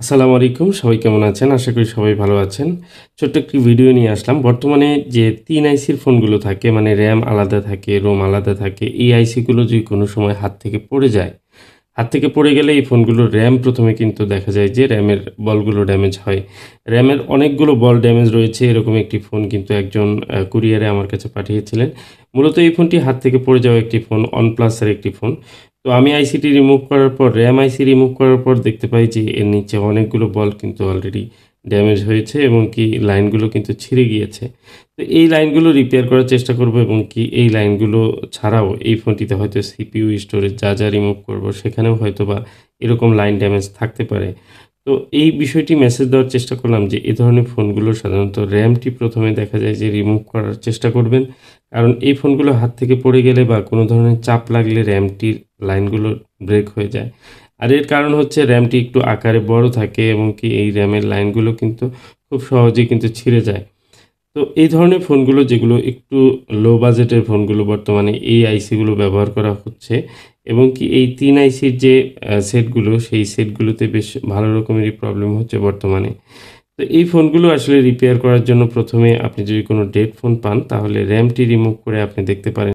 আসসালামু আলাইকুম। সবাই কেমন আছেন? আশা করি সবাই ভালো আছেন। ছোট্ট একটি ভিডিও নিয়ে আসলাম। বর্তমানে যে ৩ আইসির ফোনগুলো থাকে মানে RAM আলাদা থাকে, ROM আলাদা থাকে। এই আইসিগুলো যদি কোনো সময় হাত থেকে পড়ে যায়, হাত থেকে পড়ে গেলে এই ফোনগুলোর RAM ১ম এ কিন্তু দেখা যায় যে RAM-এর বলগুলো ড্যামেজ হয়। RAM-এর অনেকগুলো বল ড্যামেজ রয়েছে এরকম একটি ফোন কিন্তু একজন কুরিয়ারে আমার কাছে পাঠিয়েছিলেন। মূলত এই ফোনটি হাত থেকে পড়ে যাওয়া একটি ফোন, OnePlus-এর একটি ফোন। তো আমি আইসিটি রিমুভ করার পর RAM আইসি রিমুভ করার পর দেখতে পাই যে এর নিচে অনেকগুলো বল কিন্তু অলরেডি ড্যামেজ হয়েছে এবং কি লাইনগুলো কিন্তু ছিঁড়ে গিয়েছে। তো এই লাইনগুলো রিপেয়ার করার চেষ্টা করব এবং কি এই লাইনগুলো ছাড়াও এই ফোনটিতে হয়তো CPU, স্টোরেজ যা রিমুভ করব সেখানেও হয়তোবা এরকম লাইন ড্যামেজ থাকতে পারে। তো এই বিষয়টি মেসেজ দেওয়ার চেষ্টা করলাম যে এ ধরনের ফোনগুলো সাধারণত RAM-টি ১ম এ দেখা যায় যে রিমুভ করার চেষ্টা করবেন। কারণ এই ফোনগুলো হাত থেকে পড়ে গেলে বা কোনো ধরনের চাপ লাগলে RAM-টির লাইনগুলো ব্রেক হয়ে যায়। আর এর কারণ হচ্ছে RAM-টি একটু আকারে বড় থাকে এবং কি এই RAM-এর লাইনগুলো কিন্তু খুব সহজেই কিন্তু ছিঁড়ে যায়। তো এই ধরনের ফোনগুলো যেগুলো একটু লো বাজেটের ফোনগুলো বর্তমানে এই আইসিগুলো ব্যবহার করা হচ্ছে এবং কি এই ৩ আইসির যে সেটগুলো সেই সেটগুলোতে বেশ ভালো রকমেরই প্রবলেম হচ্ছে বর্তমানে। তো এই ফোনগুলো আসলে রিপেয়ার করার জন্য ১ম এ আপনি যদি কোনো ডেড ফোন পান তাহলে RAM-টি রিমুভ করে আপনি দেখতে পারেন।